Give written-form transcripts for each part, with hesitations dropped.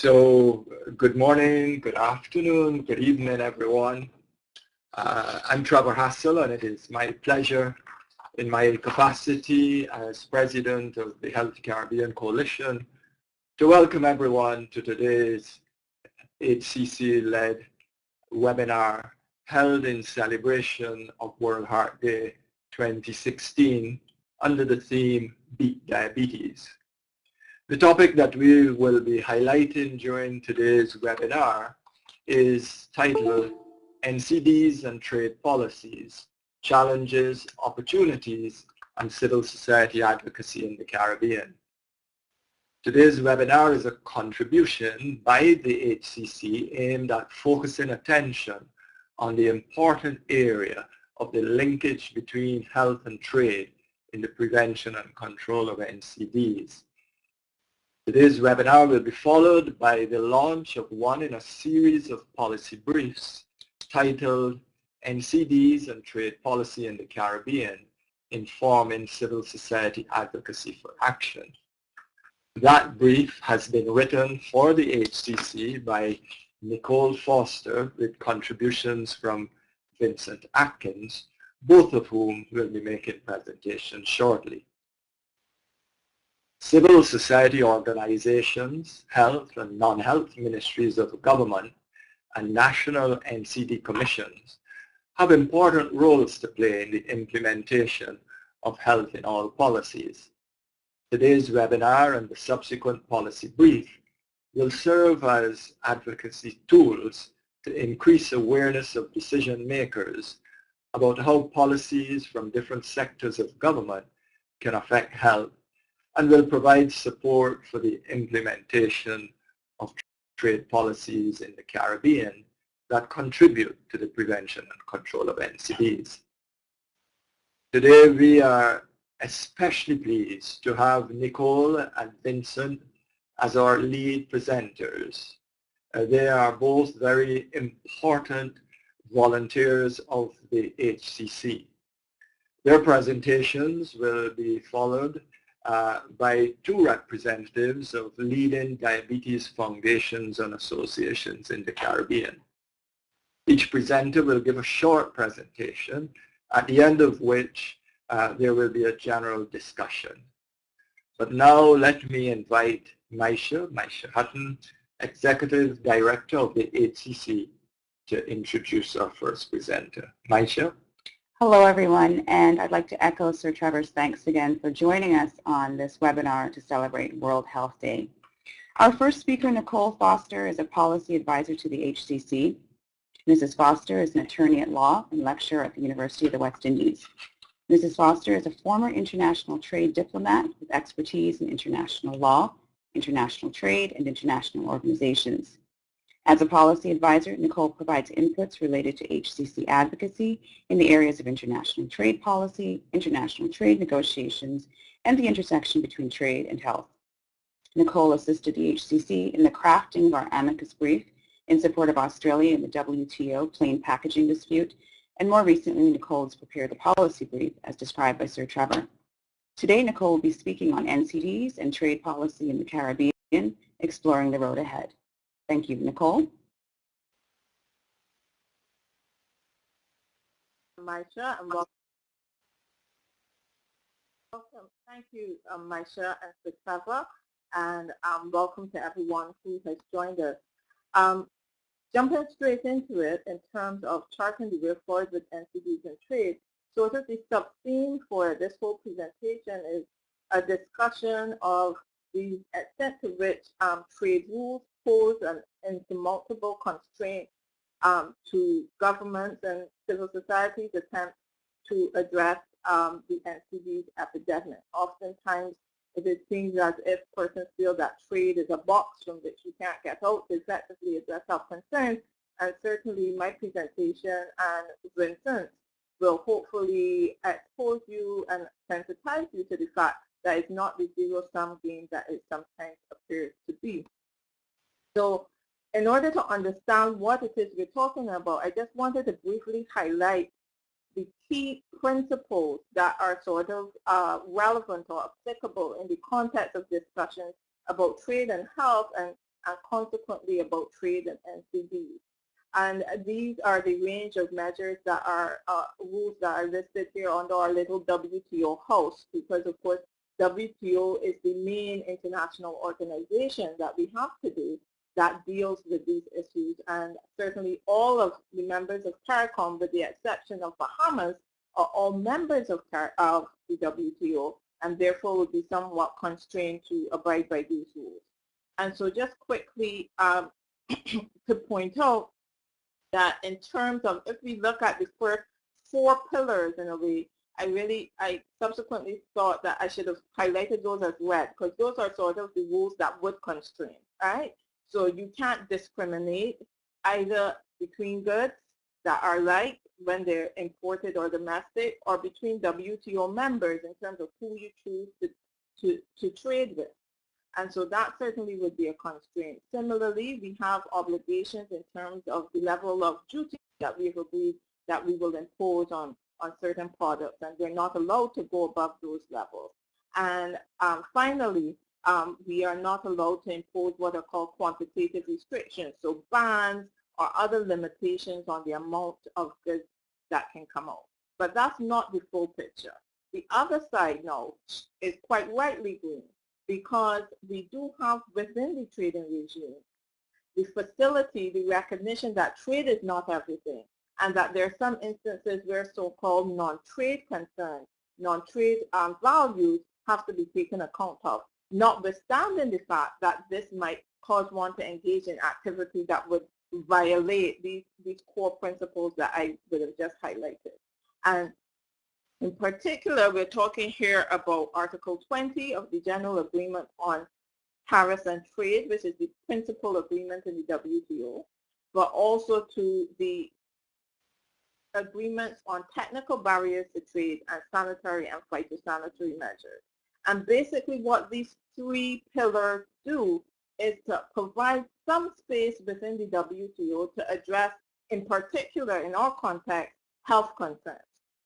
So good morning, good afternoon, good evening, everyone. I'm Trevor Hassel, and it is my pleasure in my capacity as President of the Healthy Caribbean Coalition to welcome everyone to today's HCC-led webinar held in celebration of World Heart Day 2016 under the theme Beat Diabetes. The topic that we will be highlighting during today's webinar is titled NCDs and Trade Policies, Challenges, Opportunities, and Civil Society Advocacy in the Caribbean. Today's webinar is a contribution by the HCC aimed at focusing attention on the important area of the linkage between health and trade in the prevention and control of NCDs. Today's webinar will be followed by the launch of one in a series of policy briefs titled NCDs and Trade Policy in the Caribbean, Informing Civil Society Advocacy for Action. That brief has been written for the HCC by Nicole Foster with contributions from Vincent Atkins, both of whom will be making presentations shortly. Civil society organizations, health and non-health ministries of government, and national NCD commissions have important roles to play in the implementation of health in all policies. Today's webinar and the subsequent policy brief will serve as advocacy tools to increase awareness of decision makers about how policies from different sectors of government can affect health, and will provide support for the implementation of trade policies in the Caribbean that contribute to the prevention and control of NCDs. Today we are especially pleased to have Nicole and Vincent as our lead presenters. They are both very important volunteers of the HCC. Their presentations will be followed by two representatives of leading diabetes foundations and associations in the Caribbean. Each presenter will give a short presentation, at the end of which there will be a general discussion. But now let me invite Maisha Hutton, Executive Director of the HCC, to introduce our first presenter. Maisha? Hello everyone, and I'd like to echo Sir Trevor's thanks again for joining us on this webinar to celebrate World Health Day. Our first speaker, Nicole Foster, is a policy advisor to the HCC. Mrs. Foster is an attorney at law and lecturer at the University of the West Indies. Mrs. Foster is a former international trade diplomat with expertise in international law, international trade, and international organizations. As a policy advisor, Nicole provides inputs related to HCC advocacy in the areas of international trade policy, international trade negotiations, and the intersection between trade and health. Nicole assisted the HCC in the crafting of our amicus brief in support of Australia in the WTO plain packaging dispute, and more recently, Nicole has prepared the policy brief as described by Sir Trevor. Today, Nicole will be speaking on NCDs and trade policy in the Caribbean, exploring the road ahead. Thank you. Nicole? Maisha, and welcome. Thank you, Maisha and Sir Trevor, and welcome to everyone who has joined us. Jumping straight into it in terms of charting the way forward with NCDs and trade, so the sub-theme for this whole presentation is a discussion of the extent to which trade rules pose an insurmountable constraint to governments and civil society's attempt to address the NCDs epidemic. Oftentimes, it seems as if persons feel that trade is a box from which you can't get out to effectively address our concerns, and certainly my presentation and Vincent will hopefully expose you and sensitize you to the fact that it's not the zero-sum game that it sometimes appears to be. So in order to understand what it is we're talking about, I just wanted to briefly highlight the key principles that are sort of relevant or applicable in the context of discussions about trade and health, and and consequently about trade and NCDs. And these are the range of measures that are rules that are listed here under our little WTO house, because of course WTO is the main international organization that we have today that deals with these issues, and certainly all of the members of CARICOM, with the exception of Bahamas, are all members of the WTO, and therefore would be somewhat constrained to abide by these rules. And so just quickly to point out that in terms of, if we look at the first 4 pillars in a way, I subsequently thought that I should have highlighted those as red, because those are sort of the rules that would constrain, right? So you can't discriminate either between goods that are like when they're imported or domestic, or between WTO members in terms of who you choose to trade with. And so that certainly would be a constraint. Similarly, we have obligations in terms of the level of duty that we've agreed that we will impose on certain products, and we're not allowed to go above those levels. And finally, we are not allowed to impose what are called quantitative restrictions, so bans or other limitations on the amount of goods that can come out. But that's not the full picture. The other side now is quite rightly green, because we do have within the trading regime the facility, the recognition that trade is not everything, and that there are some instances where so-called non-trade concerns, non-trade values have to be taken account of, notwithstanding the fact that this might cause one to engage in activity that would violate these core principles that I would have just highlighted. And in particular, we're talking here about Article 20 of the General Agreement on Tariffs and Trade, which is the principal agreement in the WTO, but also to the agreements on technical barriers to trade and sanitary and phytosanitary measures. And basically what these 3 pillars do is to provide some space within the WTO to address, in particular in our context, health concerns.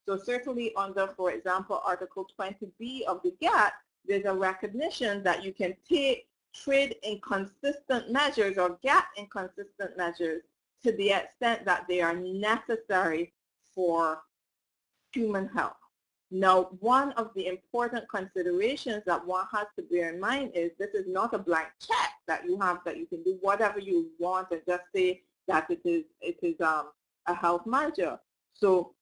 So certainly under, for example, Article 20B of the GATT, there's a recognition that you can take trade inconsistent measures or GATT inconsistent measures to the extent that they are necessary for human health. Now, one of the important considerations that one has to bear in mind is this is not a blank check that you have, that you can do whatever you want and just say that it is a health measure. So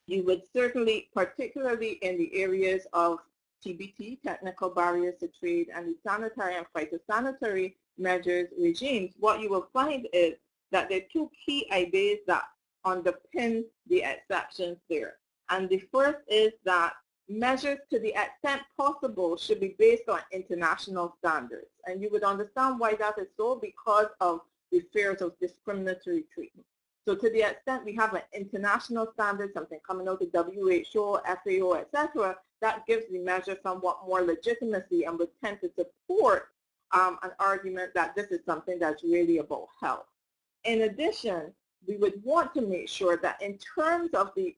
you would certainly, particularly in the areas of TBT, technical barriers to trade, and the sanitary and phytosanitary measures regimes, what you will find is that there are 2 key ideas that underpin the exceptions there. And the first is that measures, to the extent possible, should be based on international standards. And you would understand why that is so, because of the fears of discriminatory treatment. So to the extent we have an international standard, something coming out of WHO, FAO, etc., that gives the measure somewhat more legitimacy and would tend to support an argument that this is something that's really about health. In addition, we would want to make sure that in terms of the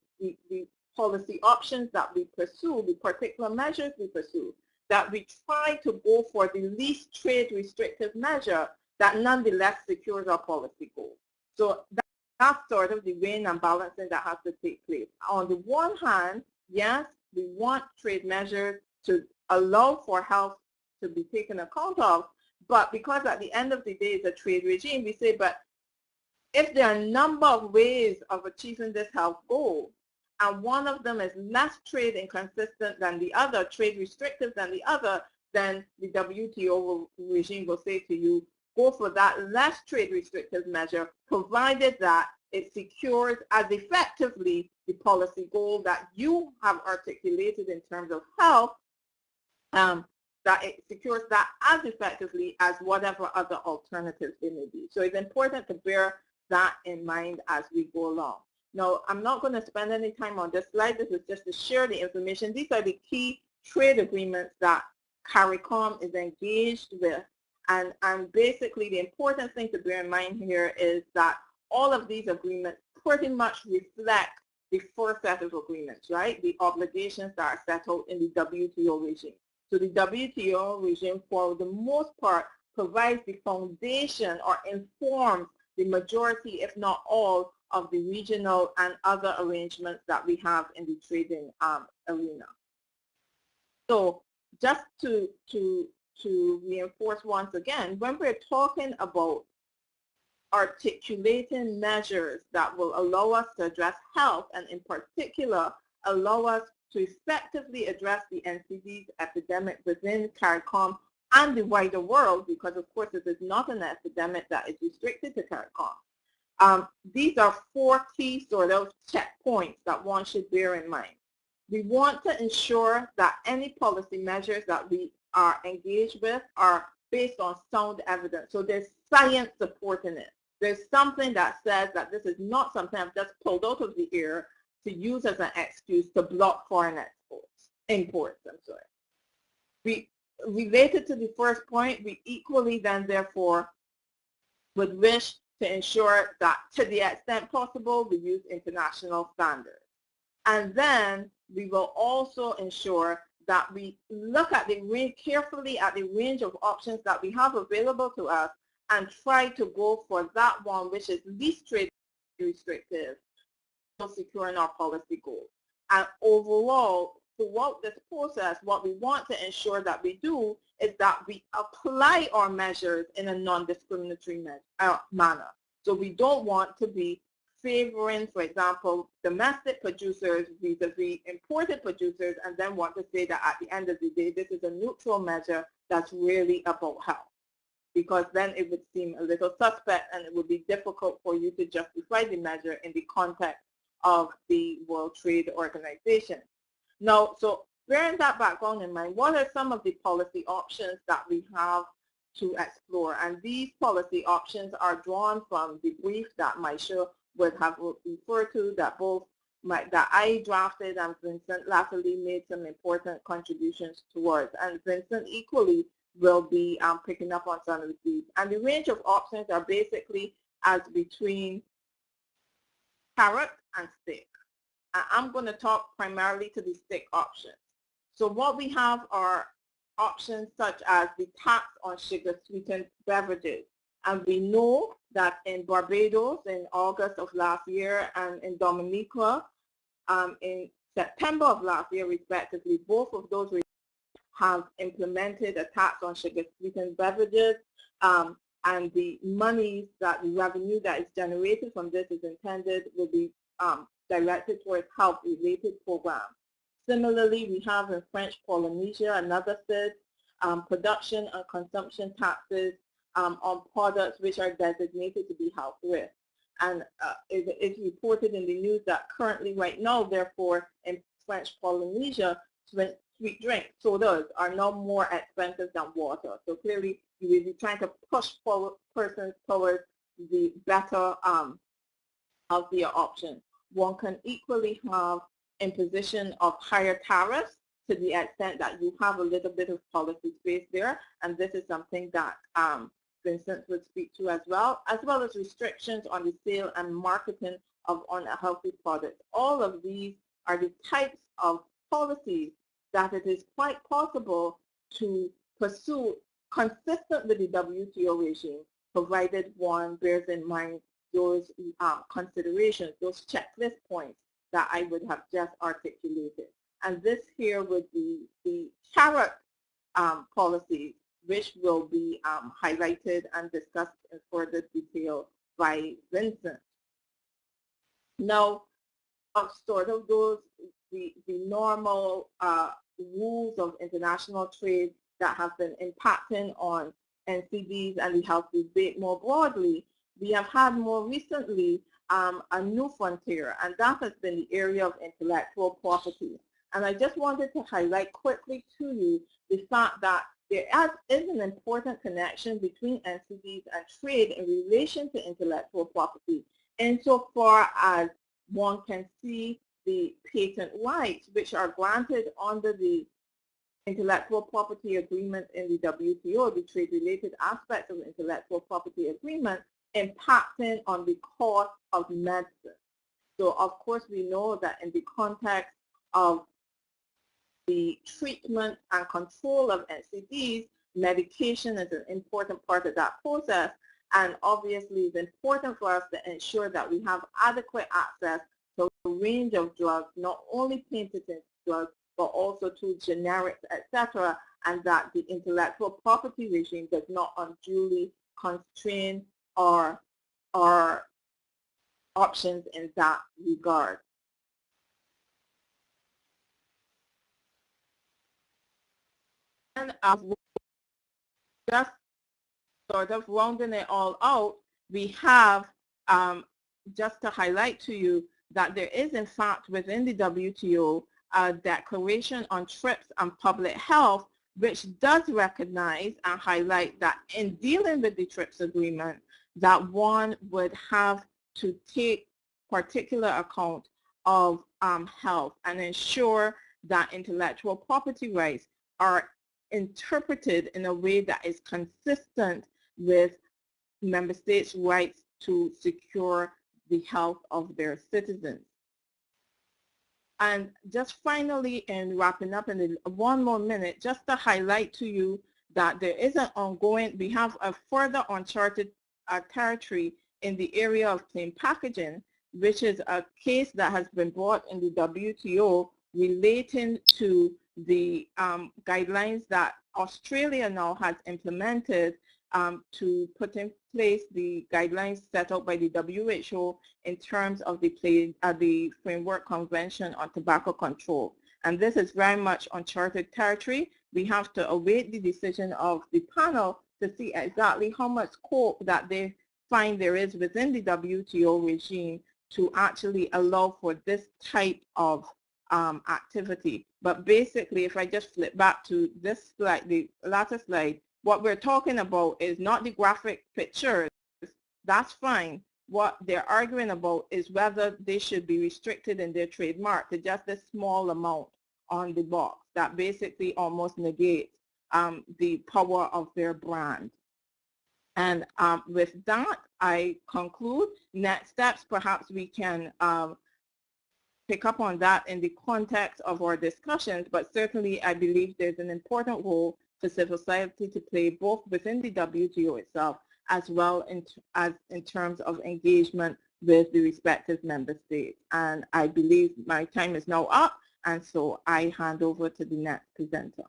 policy options that we pursue, the particular measures we pursue, that we try to go for the least trade restrictive measure that nonetheless secures our policy goals. So that's sort of the weighing and balancing that has to take place. On the one hand, yes, we want trade measures to allow for health to be taken account of, but because at the end of the day it's a trade regime, we say, but if there are a number of ways of achieving this health goal, and one of them is less trade inconsistent than the other, trade restrictive than the other, then the WTO regime will say to you, go for that less trade restrictive measure, provided that it secures as effectively the policy goal that you have articulated in terms of health, that it secures that as effectively as whatever other alternatives there may be. So it's important to bear that in mind as we go along. Now, I'm not going to spend any time on this slide. This is just to share the information. These are the key trade agreements that CARICOM is engaged with. And basically, the important thing to bear in mind here is that all of these agreements pretty much reflect the first set of agreements, right? The obligations that are set out in the WTO regime. So the WTO regime, for the most part, provides the foundation or informs the majority, if not all, of the regional and other arrangements that we have in the trading arena. So just to reinforce once again, when we're talking about articulating measures that will allow us to address health, and in particular allow us to effectively address the NCDs epidemic within CARICOM and the wider world, because of course it is not an epidemic that is restricted to CARICOM. These are 4 key sort of checkpoints that one should bear in mind. We want to ensure that any policy measures that we are engaged with are based on sound evidence. So there's science supporting it. There's something that says that this is not something I've just pulled out of the air to use as an excuse to block foreign imports. Related to the first point, we equally then therefore would wish to ensure that to the extent possible we use international standards. And then we will also ensure that we look at the range, carefully at the range of options that we have available to us and try to go for that one which is least trade restrictive, securing our policy goals. And overall, throughout this process, what we want to ensure that we do is that we apply our measures in a non-discriminatory manner. So we don't want to be favoring, for example, domestic producers vis-a-vis imported producers, and then want to say that at the end of the day, this is a neutral measure that's really about health. Because then it would seem a little suspect, and it would be difficult for you to justify the measure in the context of the World Trade Organization. Now, so bearing that background in mind, what are some of the policy options that we have to explore? And these policy options are drawn from the brief that Maisha would have referred to, that I drafted, and Vincent latterly made some important contributions towards. And Vincent equally will be picking up on some of these. And the range of options are basically as between carrot and stick. I'm going to talk primarily to the stick options. So what we have are options such as the tax on sugar-sweetened beverages. And we know that in Barbados in August of last year, and in Dominica in September of last year respectively, both of those have implemented a tax on sugar-sweetened beverages, and the money, that the revenue that is generated from this is intended will be directed towards health-related programs. Similarly, we have in French Polynesia another SID, production and consumption taxes on products which are designated to be health risk. And it's reported in the news that currently right now, therefore, in French Polynesia, sweet drink sodas are now more expensive than water. So clearly, you will be trying to push persons towards the better, healthier option. One can equally have imposition of higher tariffs to the extent that you have a little bit of policy space there, and this is something that Vincent would speak to as well as restrictions on the sale and marketing of unhealthy products. All of these are the types of policies that it is quite possible to pursue consistent with the WTO regime, provided one bears in mind those considerations, those checklist points that I would have just articulated. And this here would be the carrot policies, which will be highlighted and discussed in further detail by Vincent. Now, of sort of those, the normal rules of international trade that have been impacting on NCDs and the health debate more broadly, we have had more recently a new frontier, and that has been the area of intellectual property. And I just wanted to highlight quickly to you the fact that there is an important connection between NCDs and trade in relation to intellectual property, insofar as one can see the patent rights which are granted under the intellectual property agreement in the WTO, the trade-related aspects of the intellectual property agreement, impacting on the cost of medicine. So of course we know that in the context of the treatment and control of NCDs, medication is an important part of that process. And obviously, it's important for us to ensure that we have adequate access to a range of drugs, not only patented drugs, but also to generics, etc., and that the intellectual property regime does not unduly constrain our options in that regard. And just sort of rounding it all out, we have, just to highlight to you, that there is in fact within the WTO a declaration on TRIPS and public health, which does recognize and highlight that in dealing with the TRIPS agreement, that one would have to take particular account of health and ensure that intellectual property rights are interpreted in a way that is consistent with member states' rights to secure the health of their citizens. And just finally, in wrapping up in one more minute, just to highlight to you that there is an ongoing, we have a further uncharted territory in the area of plain packaging, which is a case that has been brought in the WTO relating to the guidelines that Australia now has implemented to put in place the guidelines set out by the WHO in terms of the Framework Convention on Tobacco Control. And this is very much uncharted territory. We have to await the decision of the panel to see exactly how much scope that they find there is within the WTO regime to actually allow for this type of activity. But basically, if I just flip back to this slide, the latter slide, what we're talking about is not the graphic pictures. That's fine. What they're arguing about is whether they should be restricted in their trademark to just a small amount on the box that basically almost negates the power of their brand. And with that, I conclude. Next steps, perhaps we can pick up on that in the context of our discussions, but certainly I believe there's an important role for civil society to play both within the WTO itself as well as in terms of engagement with the respective member states. And I believe my time is now up, and so I hand over to the next presenter.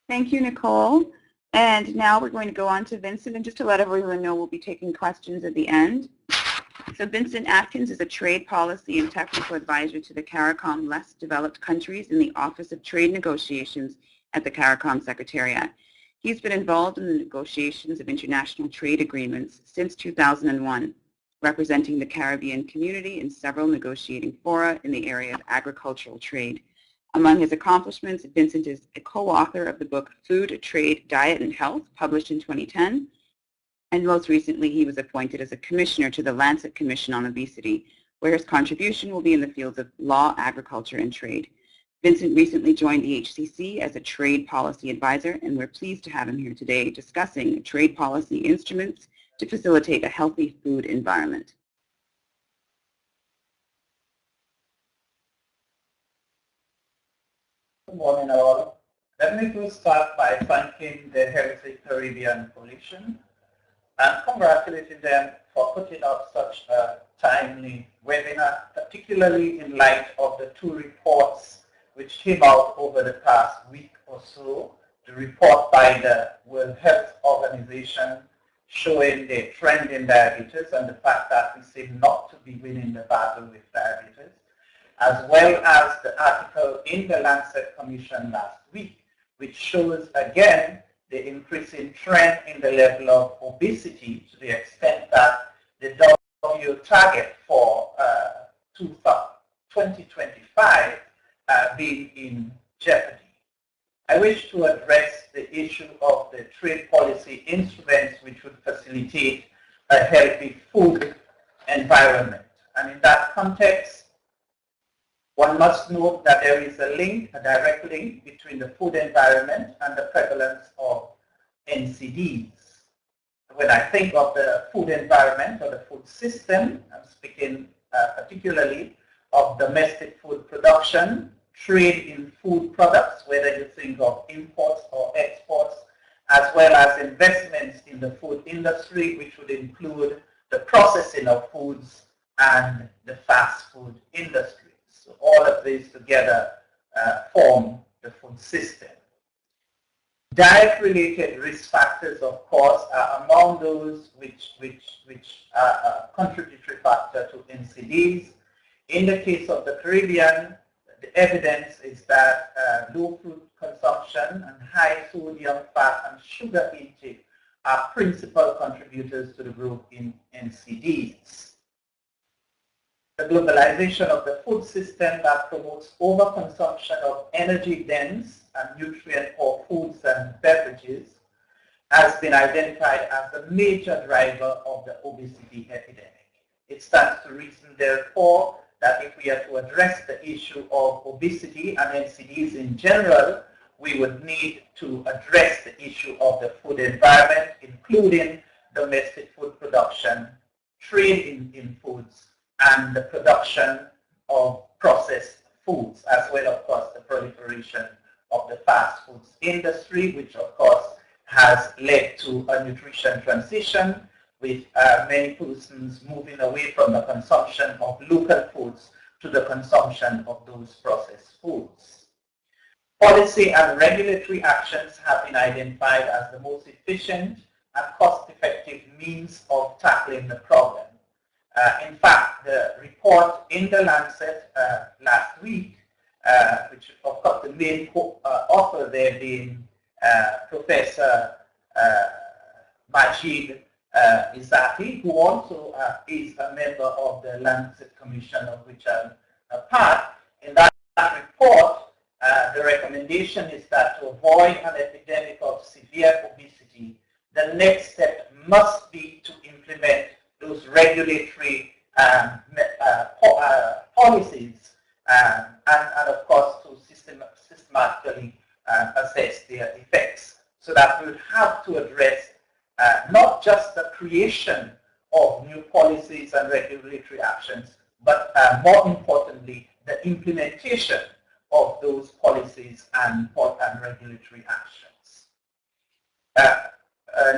Thank you, Nicole. And now we're going to go on to Vincent, and just to let everyone know, we'll be taking questions at the end. So Vincent Atkins is a trade policy and technical advisor to the CARICOM less developed countries in the Office of Trade Negotiations at the CARICOM Secretariat. He's been involved in the negotiations of international trade agreements since 2001, representing the Caribbean community in several negotiating fora in the area of agricultural trade. Among his accomplishments, Vincent is a co-author of the book Food, Trade, Diet, and Health, published in 2010. And most recently, he was appointed as a commissioner to the Lancet Commission on Obesity, where his contribution will be in the fields of law, agriculture, and trade. Vincent recently joined the HCC as a trade policy advisor, and we're pleased to have him here today discussing trade policy instruments to facilitate a healthy food environment. Good morning, all. Let me first start by thanking the Heritage Caribbean Coalition and congratulating them for putting up such a timely webinar, particularly in light of the two reports which came out over the past week or so. The report by the World Health Organization showing the trend in diabetes and the fact that we seem not to be winning the battle with diabetes, as well as the article in the Lancet Commission last week, which shows again the increasing trend in the level of obesity to the extent that the WHO target for 2025 being in jeopardy. I wish to address the issue of the trade policy instruments which would facilitate a healthy food environment. And in that context, one must note that there is a link, a direct link, between the food environment and the prevalence of NCDs. When I think of the food environment or the food system, I'm speaking particularly of domestic food production, trade in food products, whether you think of imports or exports, as well as investments in the food industry, which would include the processing of foods and the fast food industry. So all of these together form the food system. Diet-related risk factors, of course, are among those which are a contributory factor to NCDs. In the case of the Caribbean, the evidence is that low food consumption and high sodium, fat, and sugar intake are principal contributors to the growth in NCDs. The globalization of the food system that promotes overconsumption of energy-dense and nutrient-poor foods and beverages has been identified as the major driver of the obesity epidemic. It stands to reason, therefore, that if we are to address the issue of obesity and NCDs in general, we would need to address the issue of the food environment, including domestic food production, trade in foods, and the production of processed foods, as well, of course, the proliferation of the fast foods industry, which, of course, has led to a nutrition transition, with many persons moving away from the consumption of local foods to the consumption of those processed foods. Policy and regulatory actions have been identified as the most efficient and cost-effective means of tackling the problem. In fact, the report in the Lancet last week, which of course the main author there being Professor Majid Izati, who also is a member of the Lancet Commission, of which I'm a part. In that report, the recommendation is that to avoid an epidemic of severe obesity, the next step must be to implement those regulatory policies and of course to systematically assess their effects, so that we would have to address not just the creation of new policies and regulatory actions, but more importantly, the implementation of those policies and regulatory actions.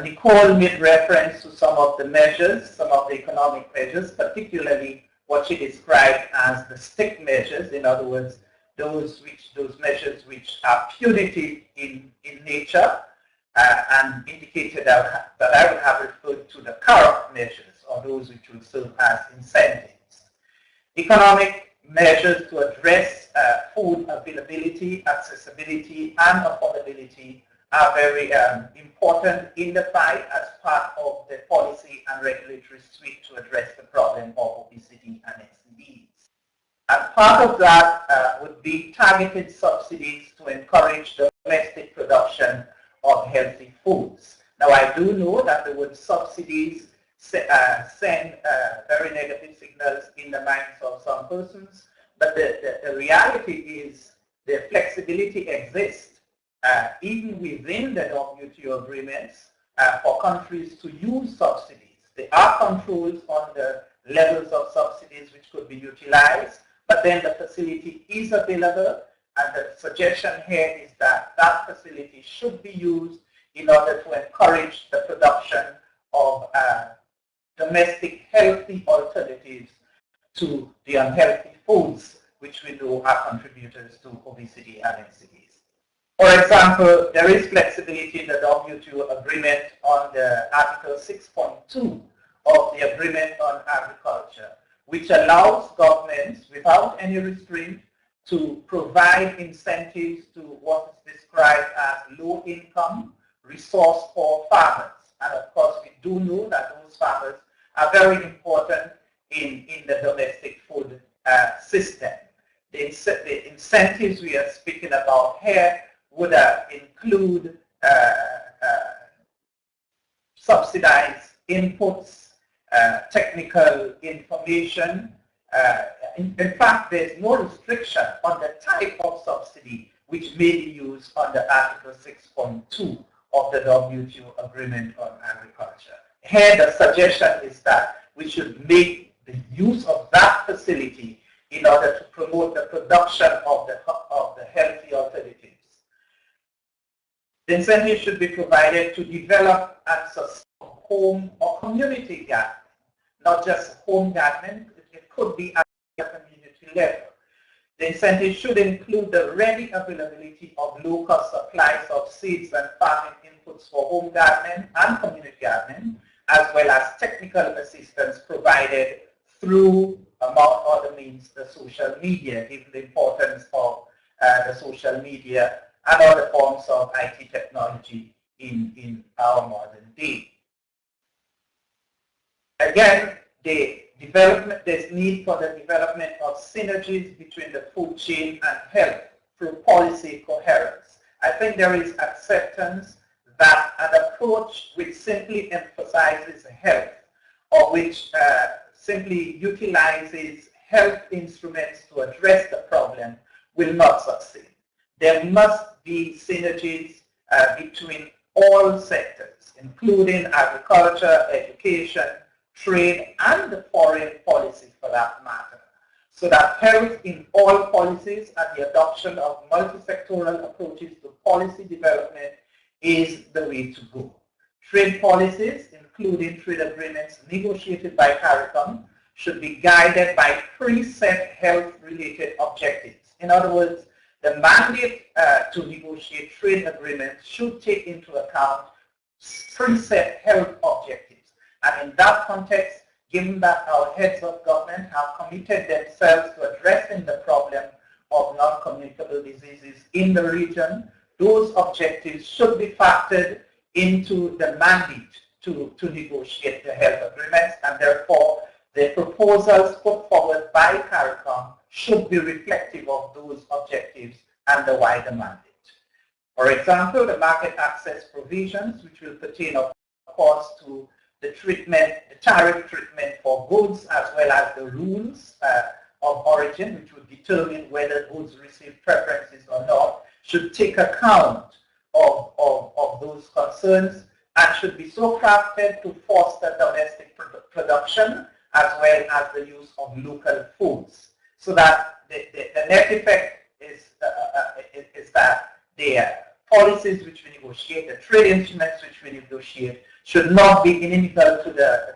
Nicole made reference to some of the measures, some of the economic measures, particularly what she described as the stick measures, in other words, those measures which are punitive in nature, and indicated that I would have referred to the CARICOM'S measures, or those which will serve as incentives. Economic measures to address food availability, accessibility, and affordability are very important in the fight as part of the policy and regulatory suite to address the problem of obesity and NCDs. And part of that would be targeted subsidies to encourage domestic production of healthy foods. Now, I do know that the word subsidies send very negative signals in the minds of some persons, but the reality is the flexibility exists even within the WTO agreements for countries to use subsidies. There are controls on the levels of subsidies which could be utilized, but then the facility is available, and the suggestion here is that that facility should be used in order to encourage the production of domestic healthy alternatives to the unhealthy foods which we know are contributors to obesity and NCDs. For example, there is flexibility in the WTO agreement on the Article 6.2 of the Agreement on Agriculture, which allows governments, without any restraint, to provide incentives to what is described as low-income, resource-poor farmers. And of course, we do know that those farmers are very important in the domestic food system. The incentives we are speaking about here would include subsidized inputs, technical information. In fact, there's no restriction on the type of subsidy which may be used under Article 6.2 of the WTO Agreement on Agriculture. Here, the suggestion is that we should make the use of that facility in order to promote the production of the healthy alternatives. The incentive should be provided to develop and sustain home or community gardening, not just home gardening, it could be at a community level. The incentive should include the ready availability of local supplies of seeds and farming inputs for home gardening and community gardening, as well as technical assistance provided through, among other means, the social media, given the importance of the social media and other forms of IT technology in our modern day. Again, there's need for the development of synergies between the food chain and health through policy coherence. I think there is acceptance that an approach which simply emphasizes health or which simply utilizes health instruments to address the problem will not succeed. There must be synergies between all sectors, including agriculture, education, trade, and the foreign policy for that matter, so that health in all policies and the adoption of multi-sectoral approaches to policy development is the way to go. Trade policies, including trade agreements negotiated by CARICOM, should be guided by preset health-related objectives. In other words, the mandate to negotiate trade agreements should take into account preset health objectives. And in that context, given that our heads of government have committed themselves to addressing the problem of non-communicable diseases in the region, those objectives should be factored into the mandate to negotiate the health agreements, and therefore the proposals put forward by CARICOM should be reflective of those objectives and the wider mandate. For example, the market access provisions, which will pertain, of course, to the tariff treatment for goods, as well as the rules of origin, which would determine whether goods receive preferences or not, should take account of those concerns and should be so crafted to foster domestic production as well as the use of local foods, so that the net effect is that the policies which we negotiate, the trade instruments which we negotiate, should not be inimical to the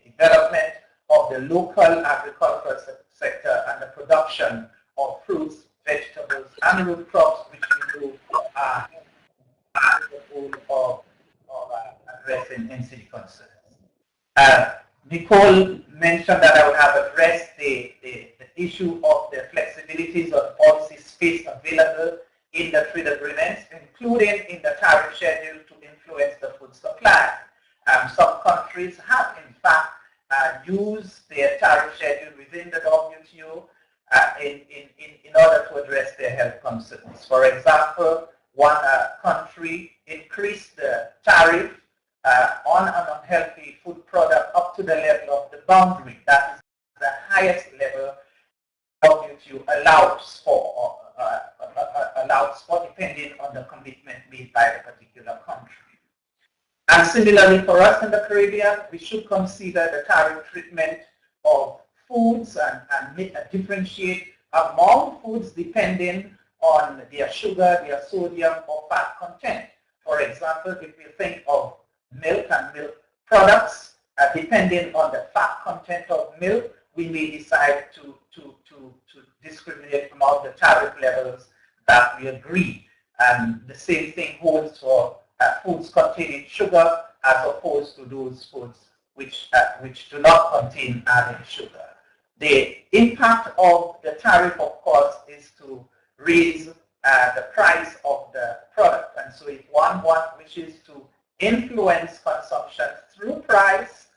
development of the local agricultural sector and the production of fruits, vegetables, and root crops, which we know are the goal of addressing NCD concerns. Nicole mentioned that I would have addressed the issue of the flexibilities of policy space available in the trade agreements, including in the tariff schedule to influence the food supply. Some countries have, in fact, used their tariff schedule within the WTO in order to address their health concerns. For example, one country increased the tariff on an unhealthy food product up to the level of the boundary. That is the highest level WTO allows for depending on the commitment made by a particular country. And similarly for us in the Caribbean, we should consider the tariff treatment of foods and differentiate among foods depending on their sugar, their sodium or fat content. For example, if we think of milk and milk products, depending on the fat content of milk, we may decide to discriminate among the tariff levels that we agree. And the same thing holds for foods containing sugar as opposed to those foods which do not contain added sugar. The impact of the tariff, of course, is to raise the price of the product. And so if one wishes to influence consumption through price,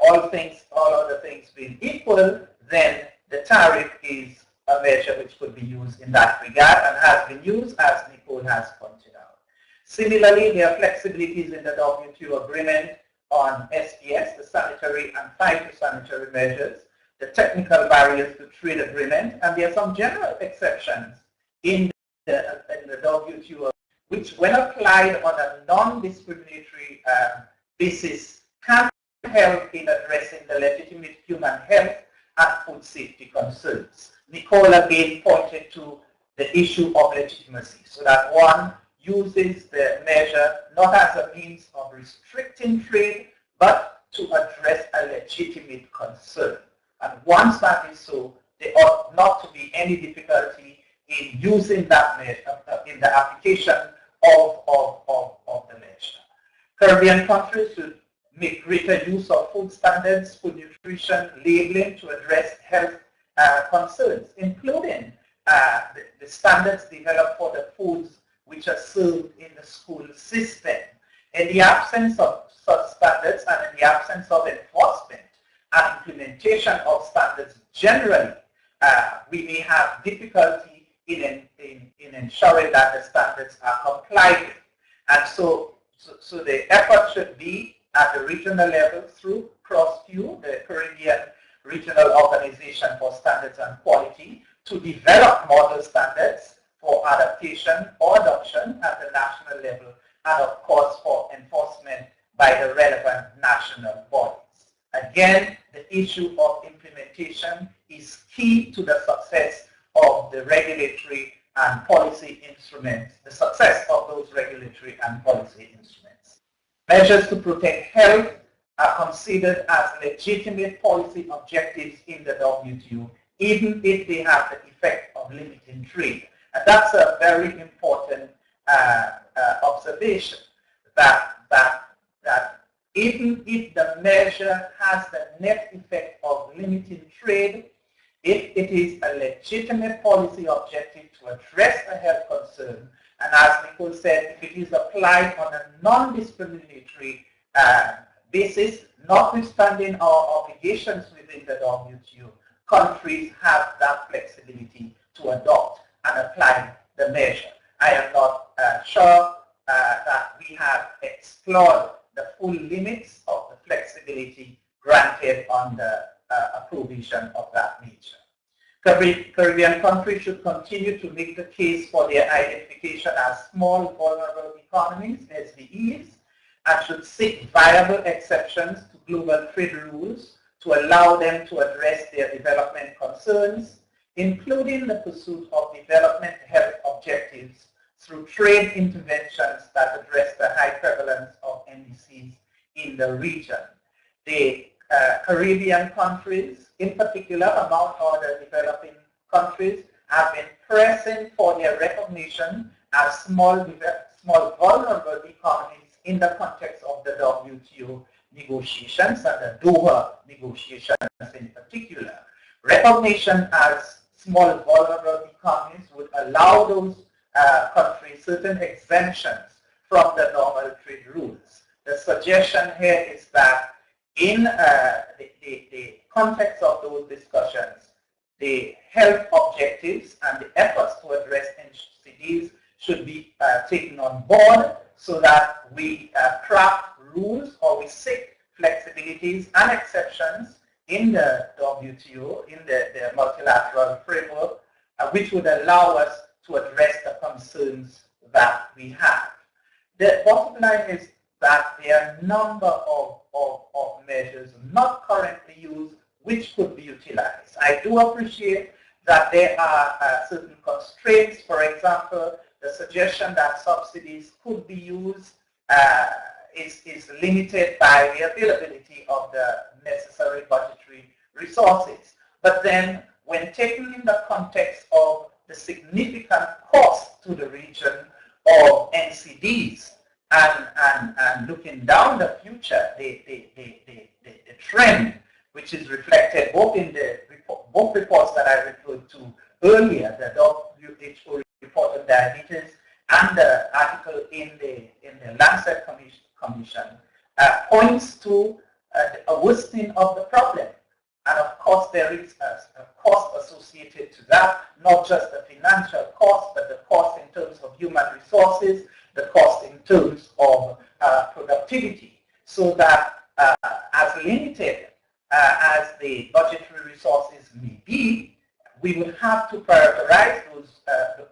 all other things being equal, then the tariff is a measure which could be used in that regard and has been used, as Nicole has pointed out. Similarly, there are flexibilities in the WTO agreement on SPS, the sanitary and phytosanitary measures, the technical barriers to trade agreement, and there are some general exceptions in the WTO, which when applied on a non-discriminatory basis can help in addressing the legitimate human health and food safety concerns. Nicole again pointed to the issue of legitimacy, so that one uses the measure not as a means of restricting trade, but to address a legitimate concern. And once that is so, there ought not to be any difficulty in using that measure, in the application of the measure. Caribbean countries should make greater use of food standards, food nutrition, labeling to address health concerns, including the standards developed for the foods which are served in the school system. In the absence of such standards and in the absence of enforcement and implementation of standards generally, we may have difficulty in ensuring that the standards are complied with. And so the effort should be at the regional level through CROSSView, the Caribbean Regional Organization for Standards and Quality, to develop model standards for adaptation or adoption at the national level, and of course for enforcement by the relevant national bodies. Again, the issue of implementation is key to the success of the regulatory and policy instruments, the success of those regulatory and policy instruments. Measures to protect health are considered as legitimate policy objectives in the WTO, even if they have the effect of limiting trade. And that's a very important observation, that even if the measure has the net effect of limiting trade, if it is a legitimate policy objective to address a health concern, and as Nicole said, if it is applied on a non-discriminatory basis, notwithstanding our obligations within the WTO, countries have that flexibility to adopt and apply the measure. I am not sure that we have explored the full limits of the flexibility granted on the appropriation of that nature. Caribbean countries should continue to make the case for their identification as small vulnerable economies, SVEs, and should seek viable exceptions to global trade rules to allow them to address their development concerns, including the pursuit of development health objectives through trade interventions that address the high prevalence of NCDs in the region. The Caribbean countries, in particular among other developing countries, have been pressing for their recognition as small vulnerable economies in the context of the WTO negotiations and the Doha negotiations in particular. Recognition as small vulnerable economies would allow those countries certain exemptions from the normal trade rules. The suggestion here is that in the context of those discussions, the health objectives and the efforts to address NCDs should be taken on board, so that we craft rules or we seek flexibilities and exceptions in the WTO, in the multilateral framework, which would allow us to address the concerns that we have. The bottom line is that there are a number of measures not currently used which could be utilized. I do appreciate that there are certain constraints. For example, the suggestion that subsidies could be used is limited by the availability of the necessary budgetary resources. But then, when taken in the context of the significant cost to the region of NCDs, and looking down the future, the trend, which is reflected both in the both reports that I referred to earlier, the WHO report on diabetes and the article in the Lancet Commission, points to a worsening of the problem. And of course, there is a cost associated to that, not just the financial cost, but the cost in terms of human resources, the cost in terms of productivity, so that as limited as the budgetary resources may be, we would have to prioritize those,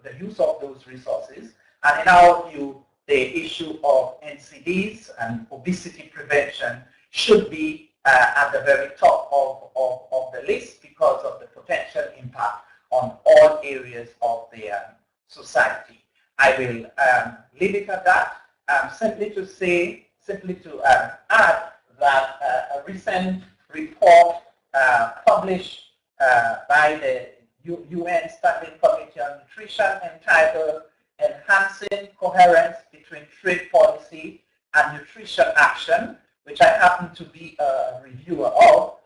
the use of those resources. And in our view, the issue of NCDs and obesity prevention should be at the very top of the list because of the potential impact on all areas of the society. I will leave it at that. Simply to add that a recent report published by the UN Standing Committee on Nutrition entitled Enhancing Coherence Between Trade Policy and Nutrition Action, which I happen to be a reviewer of,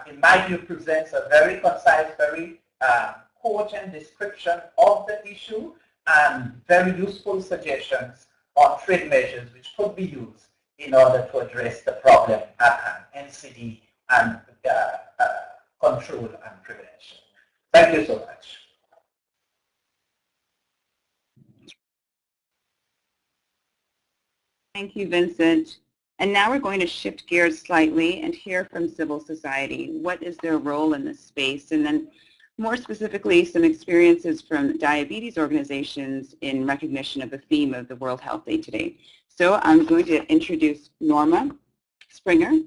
in my view presents a very concise, very cogent description of the issue and very useful suggestions on trade measures which could be used in order to address the problem at hand, NCD and control and prevention. Thank you so much. Thank you, Vincent. And now we're going to shift gears slightly and hear from civil society. What is their role in this space? And then more specifically, some experiences from diabetes organizations in recognition of the theme of the World Health Day today. So I'm going to introduce Norma Springer.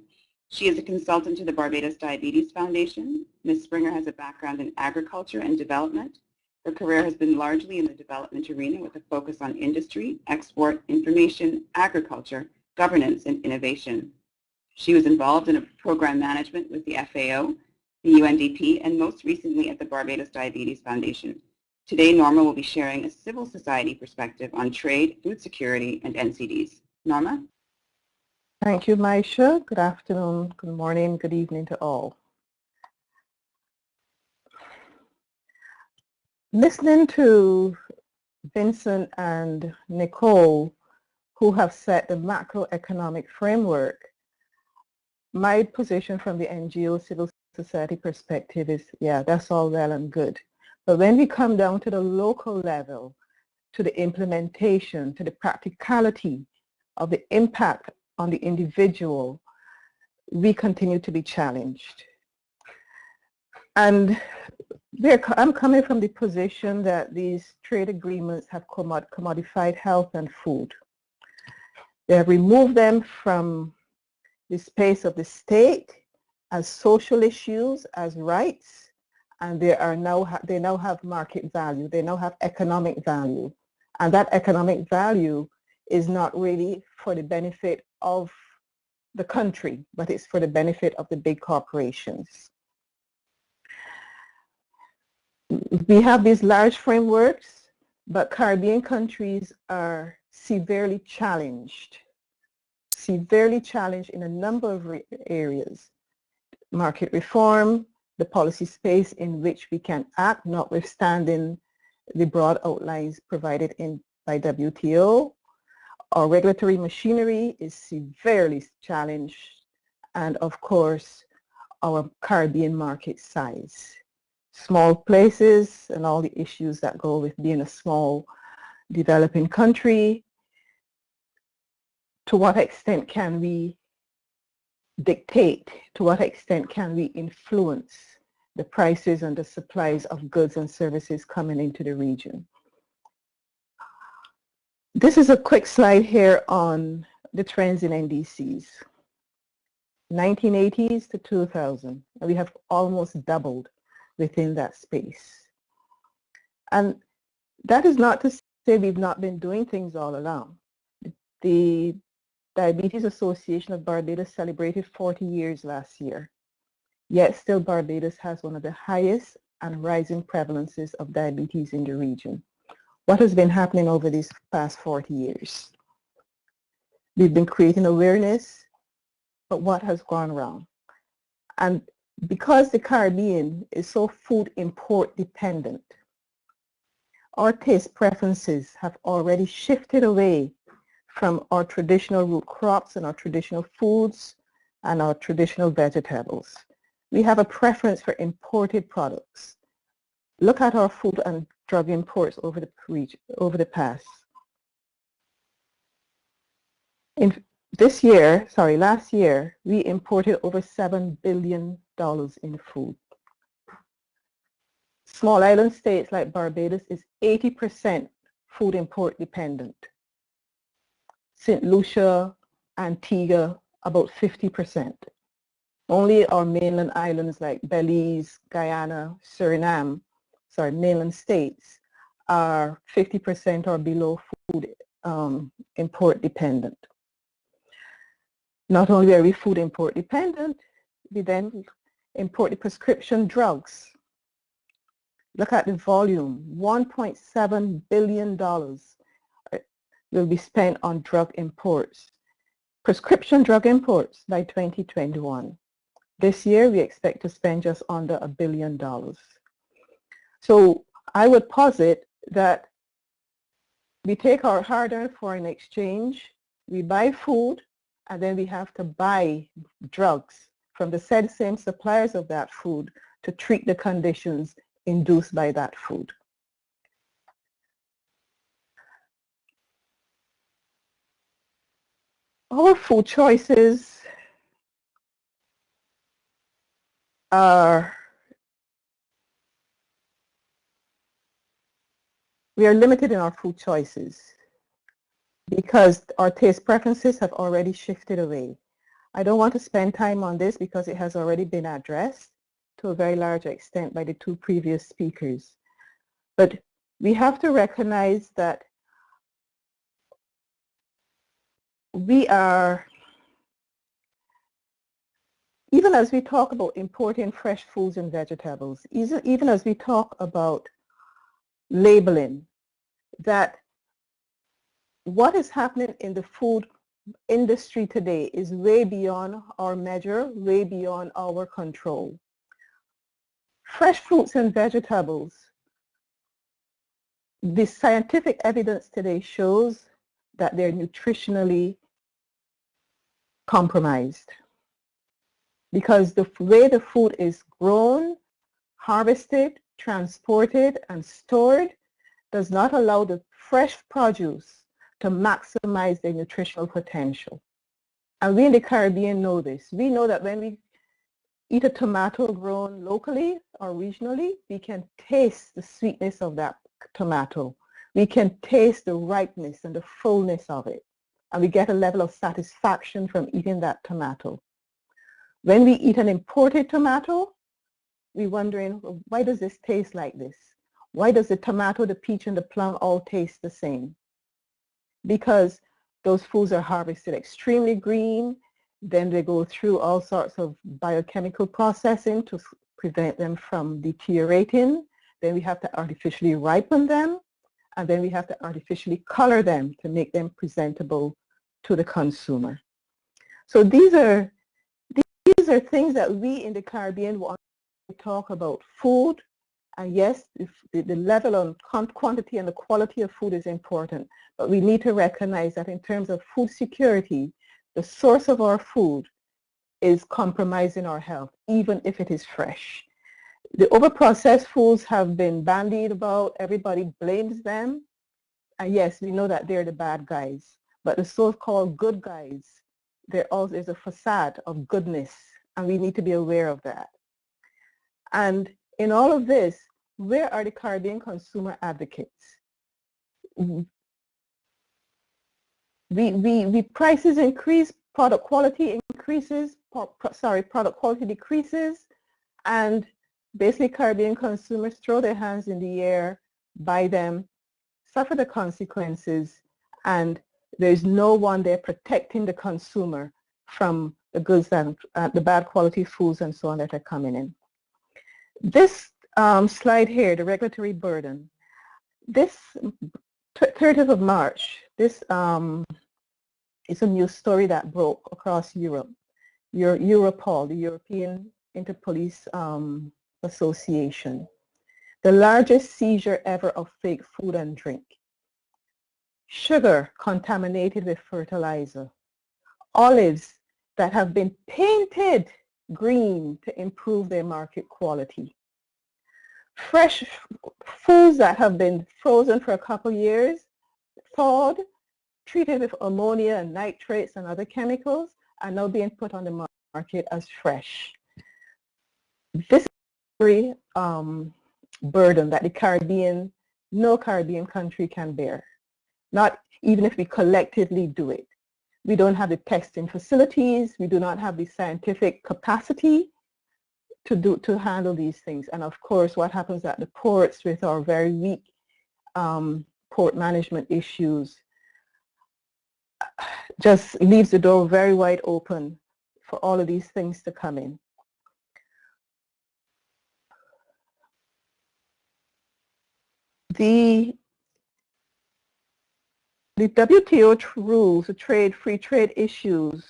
She is a consultant to the Barbados Diabetes Foundation. Ms. Springer has a background in agriculture and development. Her career has been largely in the development arena with a focus on industry, export, information, agriculture, governance, and innovation. She was involved in program management with the FAO, the UNDP, and most recently at the Barbados Diabetes Foundation. Today, Norma will be sharing a civil society perspective on trade, food security, and NCDs. Norma? Thank you, Maisha. Good afternoon, good morning, good evening to all. Listening to Vincent and Nicole, who have set the macroeconomic framework, my position from the NGO civil society perspective is, yeah, that's all well and good. But when we come down to the local level, to the implementation, to the practicality of the impact on the individual, we continue to be challenged. And I'm coming from the position that these trade agreements have commodified health and food. They have removed them from the space of the state as social issues, as rights, and they now have market value. They now have economic value. And that economic value is not really for the benefit of the country, but it's for the benefit of the big corporations. We have these large frameworks, but Caribbean countries are severely challenged in a number of areas. Market reform, the policy space in which we can act, notwithstanding the broad outlines provided by WTO. Our regulatory machinery is severely challenged, and of course, our Caribbean market size. Small places and all the issues that go with being a small developing country. To what extent can we dictate, to what extent can we influence the prices and the supplies of goods and services coming into the region? This is a quick slide here on the trends in NDCs. 1980s to 2000, we have almost doubled within that space. And that is not to say we've not been doing things all along. The Diabetes Association of Barbados celebrated 40 years last year. Yet still Barbados has one of the highest and rising prevalences of diabetes in the region. What has been happening over these past 40 years? We've been creating awareness, but what has gone wrong? And because the Caribbean is so food import dependent, our taste preferences have already shifted away from our traditional root crops and our traditional foods and our traditional vegetables. We have a preference for imported products. Look at our food and drug imports over the past. Last year, we imported over $7 billion in food. Small island states like Barbados is 80% food import dependent. St. Lucia, Antigua, about 50%. Only our mainland islands like Belize, Guyana, Suriname, mainland states, are 50% or below food import dependent. Not only are we food import dependent, we then import the prescription drugs. Look at the volume, $1.7 billion will be spent on drug imports, prescription drug imports by 2021. This year, we expect to spend just under $1 billion. So I would posit that we take our hard-earned foreign exchange, we buy food, and then we have to buy drugs from the same suppliers of that food to treat the conditions induced by that food. Our food choices we are limited in our food choices because our taste preferences have already shifted away. I don't want to spend time on this because it has already been addressed to a very large extent by the two previous speakers. But we have to recognize that we are, even as we talk about importing fresh foods and vegetables, even as we talk about labeling, that what is happening in the food industry today is way beyond our measure, way beyond our control. Fresh fruits and vegetables, the scientific evidence today shows that they're nutritionally compromised because the way the food is grown, harvested, transported, and stored does not allow the fresh produce to maximize their nutritional potential. And we in the Caribbean know this. We know that when we eat a tomato grown locally or regionally, we can taste the sweetness of that tomato. We can taste the ripeness and the fullness of it. And we get a level of satisfaction from eating that tomato. When we eat an imported tomato, we're wondering, well, why does this taste like this? Why does the tomato, the peach, and the plum all taste the same? Because those foods are harvested extremely green, then they go through all sorts of biochemical processing to prevent them from deteriorating. Then we have to artificially ripen them, and then we have to artificially color them to make them presentable to the consumer. So these are things that we in the Caribbean want to talk about. Food, and yes, the level of quantity and the quality of food is important, but we need to recognize that in terms of food security, the source of our food is compromising our health, even if it is fresh. The overprocessed foods have been bandied about. Everybody blames them. And yes, we know that they're the bad guys. But the so-called good guys, there also is a facade of goodness, and we need to be aware of that. And in all of this, where are the Caribbean consumer advocates? Prices increase, product quality increases, product quality decreases, and basically Caribbean consumers throw their hands in the air, buy them, suffer the consequences, and there's no one there protecting the consumer from the goods and the bad quality foods and so on that are coming in. This slide here, the regulatory burden, this 30th of March, this is a news story that broke across Europe. Europol, the European Interpolice Association, the largest seizure ever of fake food and drink. Sugar contaminated with fertilizer. Olives that have been painted green to improve their market quality. Fresh foods that have been frozen for a couple years, thawed, treated with ammonia and nitrates and other chemicals, are now being put on the market as fresh. This is a very burden that the Caribbean, no Caribbean country can bear, not even if we collectively do it. We don't have the testing facilities. We do not have the scientific capacity to handle these things. And of course, what happens at the ports with our very weak port management issues just leaves the door very wide open for all of these things to come in. The WTO rules, the free trade issues,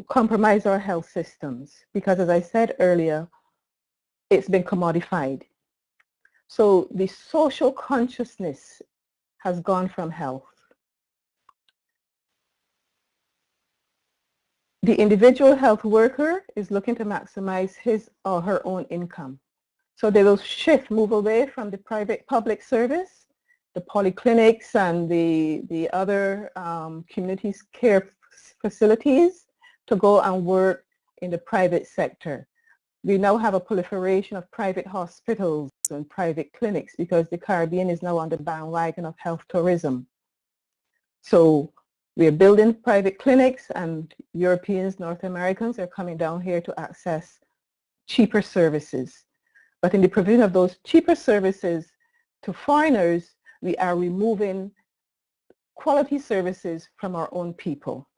compromise our health systems because, as I said earlier, it's been commodified. So the social consciousness has gone from health. The individual health worker is looking to maximize his or her own income. So they will move away from the public service, the polyclinics and the other community care facilities, to go and work in the private sector. We now have a proliferation of private hospitals and private clinics because the Caribbean is now on the bandwagon of health tourism. So we are building private clinics, and Europeans, North Americans are coming down here to access cheaper services. But in the provision of those cheaper services to foreigners, we are removing quality services from our own people,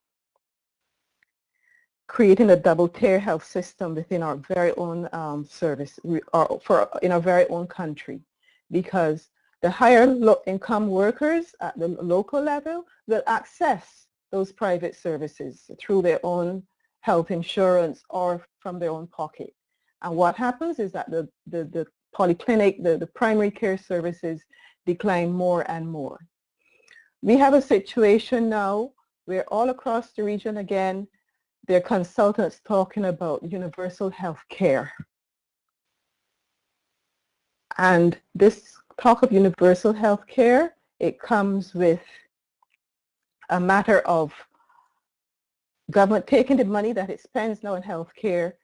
creating a double-tier health system within our very own in our very own country, because the higher income workers at the local level will access those private services through their own health insurance or from their own pocket. And what happens is that the polyclinic, the primary care services decline more and more. We have a situation now where all across the region, again, there are consultants talking about universal health care. And this talk of universal health care, it comes with a matter of government taking the money that it spends now in health care,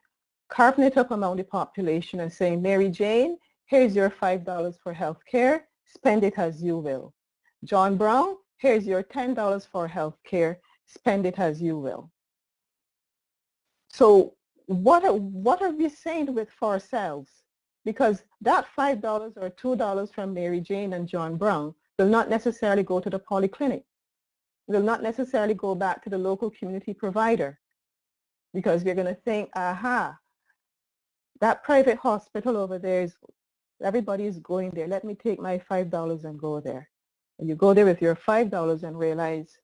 carving it up among the population and saying, Mary Jane, here's your $5 for health care, spend it as you will. John Brown, here's your $10 for health care, spend it as you will. So what are we saying for ourselves? Because that $5 or $2 from Mary Jane and John Brown will not necessarily go to the polyclinic, will not necessarily go back to the local community provider, because we're going to think, aha, that private hospital over there, everybody is going there. Let me take my $5 and go there. And you go there with your $5 and realize,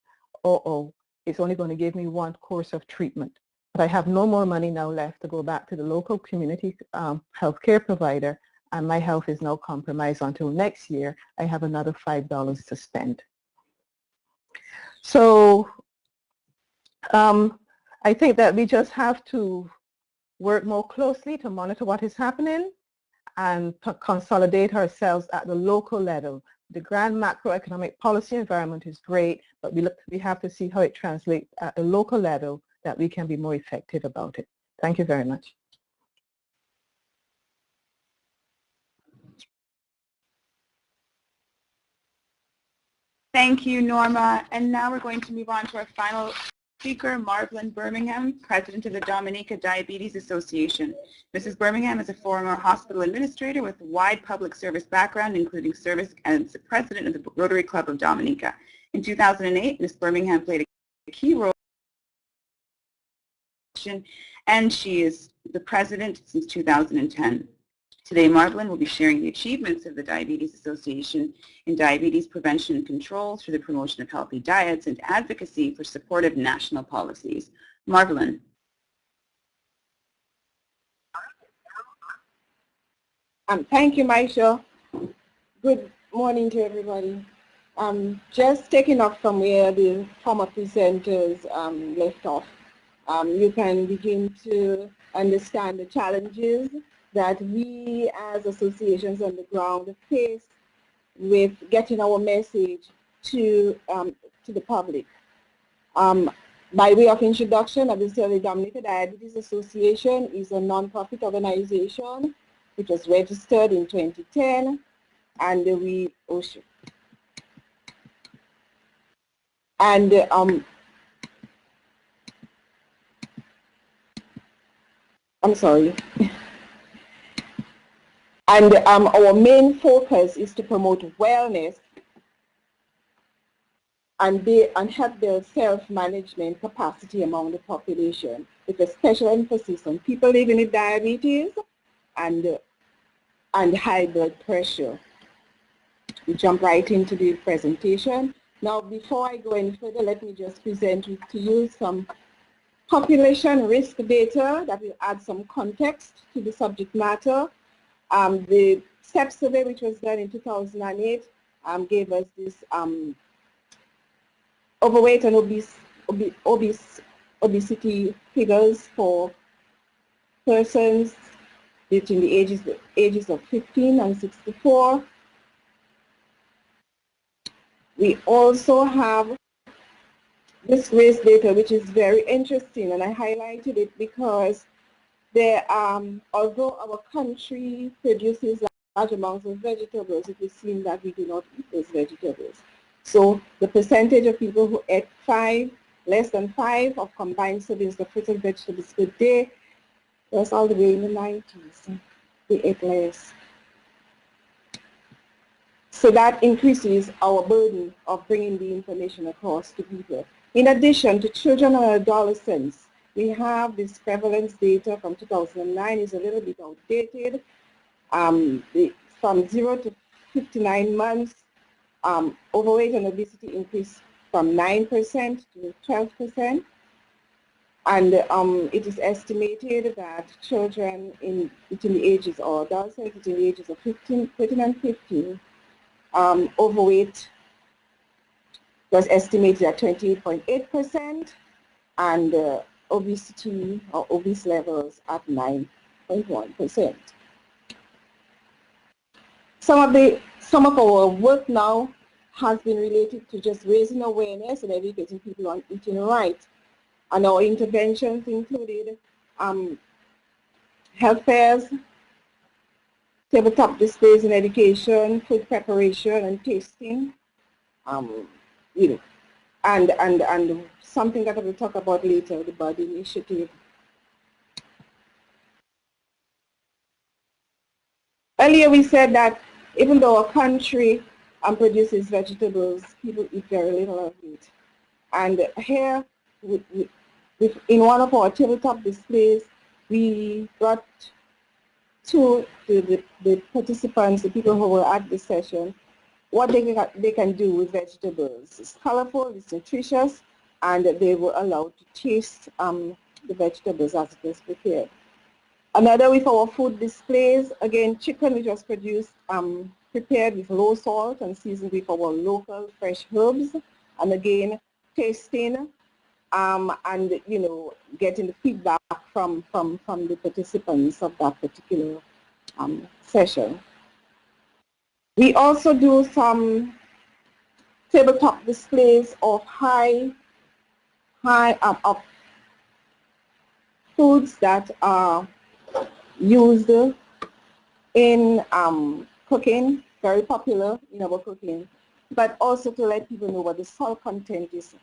oh, it's only going to give me one course of treatment. But I have no more money now left to go back to the local community healthcare provider, and my health is now compromised until next year. I have another $5 to spend. So I think that we just have to work more closely to monitor what is happening and to consolidate ourselves at the local level. The grand macroeconomic policy environment is great, but we have to see how it translates at the local level, that we can be more effective about it. Thank you very much. Thank you, Norma. And now we're going to move on to our final speaker, Marvelyn Birmingham, President of the Dominica Diabetes Association. Mrs. Birmingham is a former hospital administrator with a wide public service background, including service as the President of the Rotary Club of Dominica. In 2008, Ms. Birmingham played a key role, and she is the President since 2010. Today, Marvelyn will be sharing the achievements of the Diabetes Association in diabetes prevention and control through the promotion of healthy diets and advocacy for supportive national policies. Marvelyn. Thank you, Maisha. Good morning to everybody. Just taking off from where the former presenters left off, you can begin to understand the challenges that we as associations on the ground face with getting our message to the public. By way of introduction, obviously the Dominica Diabetes Association is a non-profit organization which was registered in 2010, and And I'm sorry. And our main focus is to promote wellness and help build self-management capacity among the population, with a special emphasis on people living with diabetes and high blood pressure. We jump right into the presentation. Now, before I go any further, let me just present to you some population risk data that will add some context to the subject matter. The SEP survey, which was done in 2008, gave us this overweight and obesity figures for persons between the ages of 15 and 64. We also have this race data, which is very interesting, and I highlighted it because there, although our country produces large amounts of vegetables, it would seem that we do not eat those vegetables. So the percentage of people who ate less than 5 of combined servings of fruits and vegetables per day was all the way in the 90s. They ate less. So that increases our burden of bringing the information across to people. In addition to children and adolescents, we have this prevalence data from 2009 is a little bit outdated. From 0 to 59 months, overweight and obesity increased from 9% to 12%. And it is estimated that children between the ages, or adolescents between the ages of 13 and 15, overweight was estimated at 28.8%, and obesity or obese levels at 9.1%. Some of our work now has been related to just raising awareness and educating people on eating right. And our interventions included health fairs, tabletop displays in education, food preparation and tasting, you know, and something that I will talk about later, the body initiative. Earlier we said that even though our country produces vegetables, people eat very little of it. And here, in one of our tabletop displays, we brought to the participants, the people who were at the session, what they can do with vegetables. It's colorful, it's nutritious, and they were allowed to taste the vegetables as it was prepared. Another with our food displays, again, chicken which was prepared with low salt and seasoned with our local fresh herbs, and again, tasting and, you know, getting the feedback from the participants of that particular session. We also do some tabletop displays of of foods that are used in cooking, very popular in our cooking, but also to let people know what the salt content is.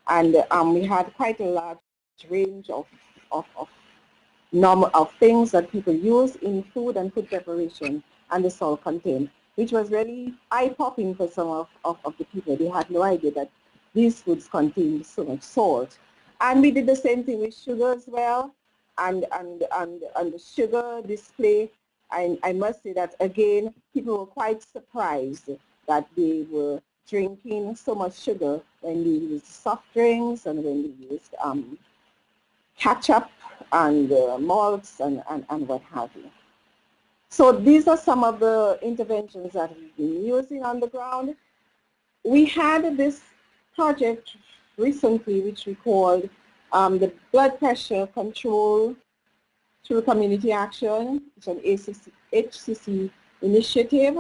And we had quite a large range of things that people use in food and food preparation and the salt content, which was really eye-popping for some of the people. They had no idea that these foods contain so much salt. And we did the same thing with sugar as well, and the sugar display. I must say that, again, people were quite surprised that they were drinking so much sugar when they used soft drinks and when they used ketchup and malts and what have you. So these are some of the interventions that we've been using on the ground. We had this project recently which we called the blood pressure control through community action. It's an HCC initiative,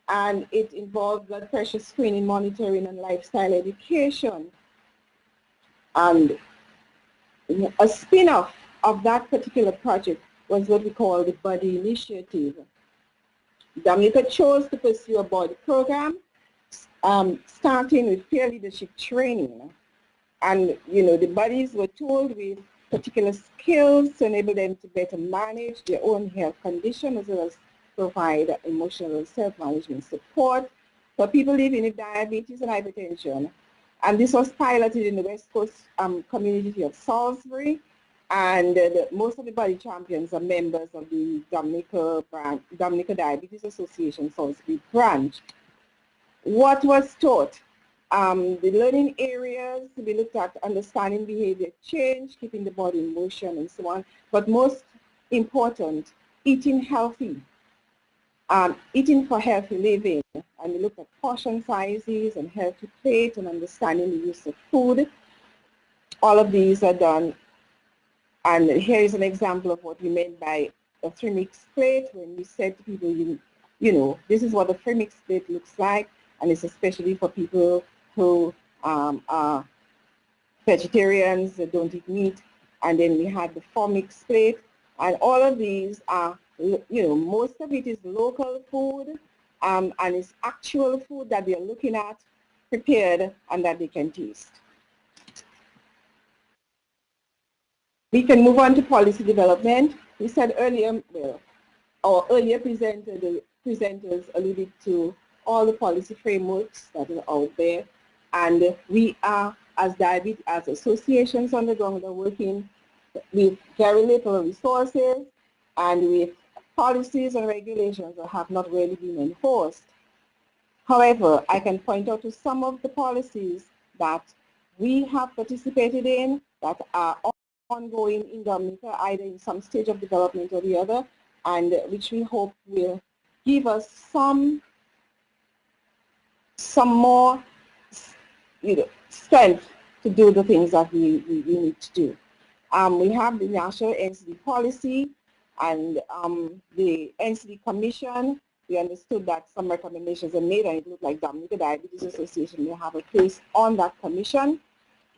and it involved blood pressure screening, monitoring, and lifestyle education. And a spin-off of that particular project was what we call the Body Initiative. Dominica chose to pursue a body program starting with peer leadership training. And, the bodies were told with particular skills to enable them to better manage their own health condition, as well as provide emotional and self-management support for people living with diabetes and hypertension. And this was piloted in the West Coast community of Salisbury, and most of the body champions are members of the Dominica Diabetes Association Salisbury branch. What was taught? The learning areas, we looked at understanding behavior change, keeping the body in motion, and so on. But most important, eating healthy, eating for healthy living. And we looked at portion sizes and healthy plate and understanding the use of food. All of these are done. And here is an example of what we meant by a 3-mix plate, when we said to people, this is what a 3-mix plate looks like, and it's especially for people who are vegetarians, that don't eat meat. And then we had the 4-mix plate, and all of these are, most of it is local food, and it's actual food that they're looking at, prepared, and that they can taste. We can move on to policy development. We said earlier, our earlier presenters alluded to all the policy frameworks that are out there, and we are, as associations on the ground, are working with very little resources and with policies and regulations that have not really been enforced. However, I can point out to some of the policies that we have participated in that are ongoing in Dominica, either in some stage of development or the other, and which we hope will give us some more strength to do the things that we need to do. We have the National NCD policy and the NCD Commission. We understood that some recommendations are made, and it looked like Dominica Diabetes Association will have a place on that commission.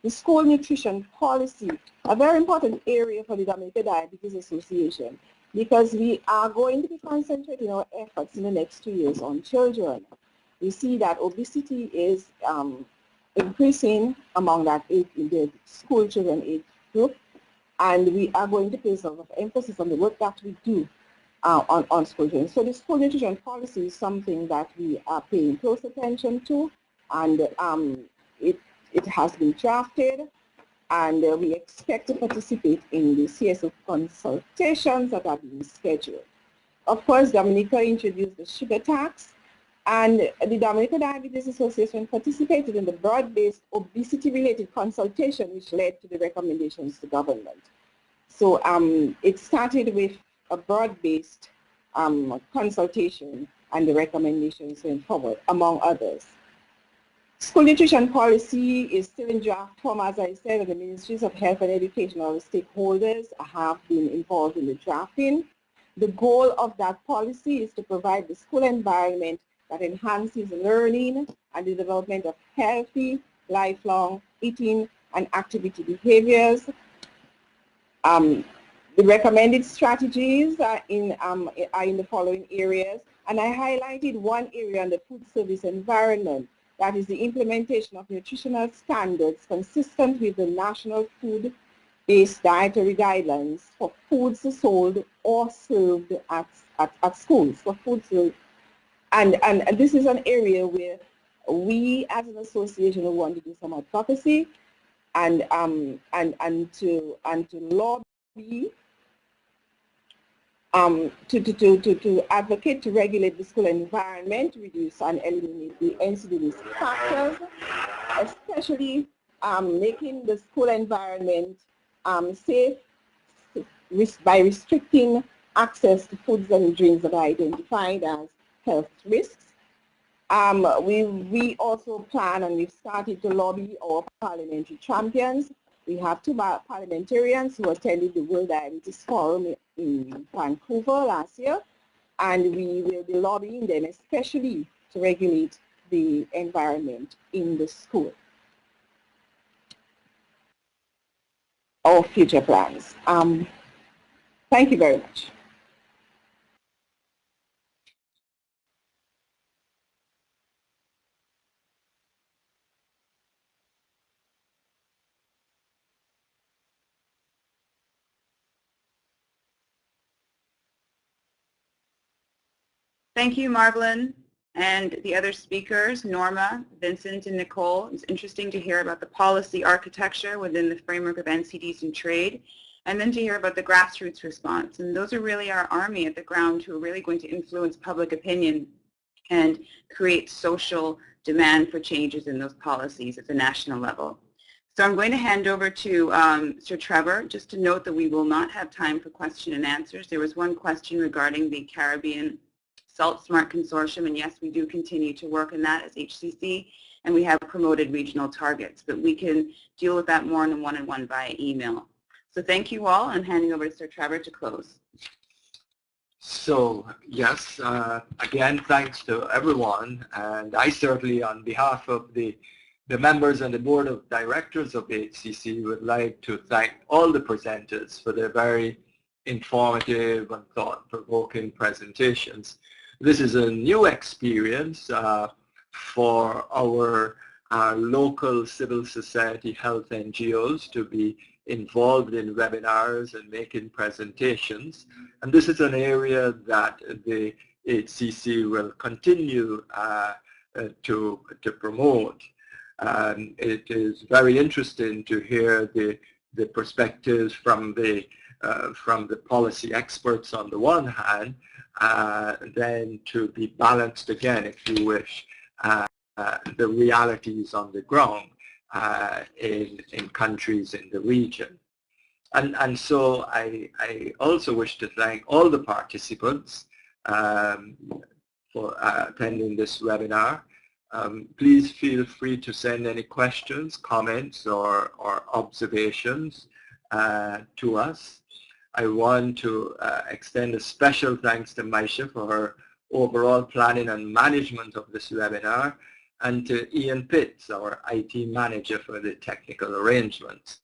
The school nutrition policy, a very important area for the Dominica Diabetes Association, because we are going to be concentrating our efforts in the next 2 years on children. We see that obesity is increasing among that age, in the school children age group, and we are going to place a lot of emphasis on the work that we do on school children. So the school nutrition policy is something that we are paying close attention to, and it has been drafted, and we expect to participate in the CSO consultations that are being scheduled. Of course, Dominica introduced the sugar tax, and the Dominica Diabetes Association participated in the broad-based obesity-related consultation, which led to the recommendations to government. So it started with a broad-based consultation, and the recommendations went forward, among others. School nutrition policy is still in draft form, as I said, and the Ministries of Health and Education, all stakeholders, have been involved in the drafting. The goal of that policy is to provide the school environment that enhances learning and the development of healthy, lifelong eating and activity behaviors. The recommended strategies are in the following areas, and I highlighted one area on the food service environment. That is the implementation of nutritional standards consistent with the National Food-Based Dietary Guidelines for foods sold or served at schools, for food served. And this is an area where we as an association want to do some advocacy and to lobby to advocate to regulate the school environment, reduce and eliminate the NCDs factors, especially making the school environment safe by restricting access to foods and drinks that are identified as health risks. We also plan, and we've started to lobby our parliamentary champions. We have 2 parliamentarians who attended the World Diabetes Forum in Vancouver last year, and we will be lobbying them especially to regulate the environment in the school. Our future plans. Thank you very much. Thank you, Marvelyn, and the other speakers, Norma, Vincent, and Nicole. It's interesting to hear about the policy architecture within the framework of NCDs and trade, and then to hear about the grassroots response. And those are really our army at the ground who are really going to influence public opinion and create social demand for changes in those policies at the national level. So I'm going to hand over to Sir Trevor, just to note that we will not have time for question and answers. There was one question regarding the Caribbean Salt Smart Consortium, and yes, we do continue to work on that as HCC, and we have promoted regional targets, but we can deal with that more in a one-on-one via email. So thank you all, and handing over to Sir Trevor to close. So yes, again, thanks to everyone, and I certainly, on behalf of the members and the board of directors of the HCC, would like to thank all the presenters for their very informative and thought-provoking presentations. This is a new experience for our local civil society health NGOs to be involved in webinars and making presentations. And this is an area that the HCC will continue to promote. It is very interesting to hear the perspectives from the policy experts on the one hand, then to be balanced again, if you wish, the realities on the ground in countries in the region. And so I also wish to thank all the participants for attending this webinar. Please feel free to send any questions, comments, or observations to us. I want to extend a special thanks to Maisha for her overall planning and management of this webinar, and to Ian Pitts, our IT manager, for the technical arrangements.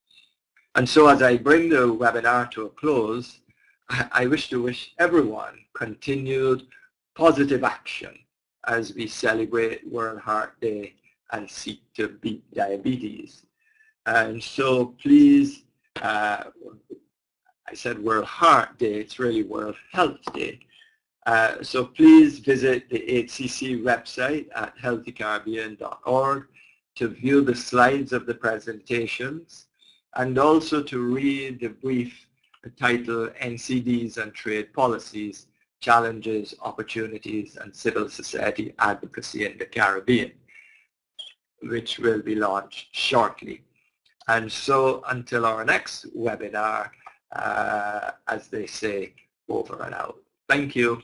And so as I bring the webinar to a close, I wish to wish everyone continued positive action as we celebrate World Heart Day and seek to beat diabetes. And so please, I said World Heart Day, it's really World Health Day. So please visit the HCC website at healthycaribbean.org to view the slides of the presentations, and also to read the brief titled NCDs and Trade Policies, Challenges, Opportunities, and Civil Society Advocacy in the Caribbean, which will be launched shortly. And so until our next webinar, as they say, over and out. Thank you.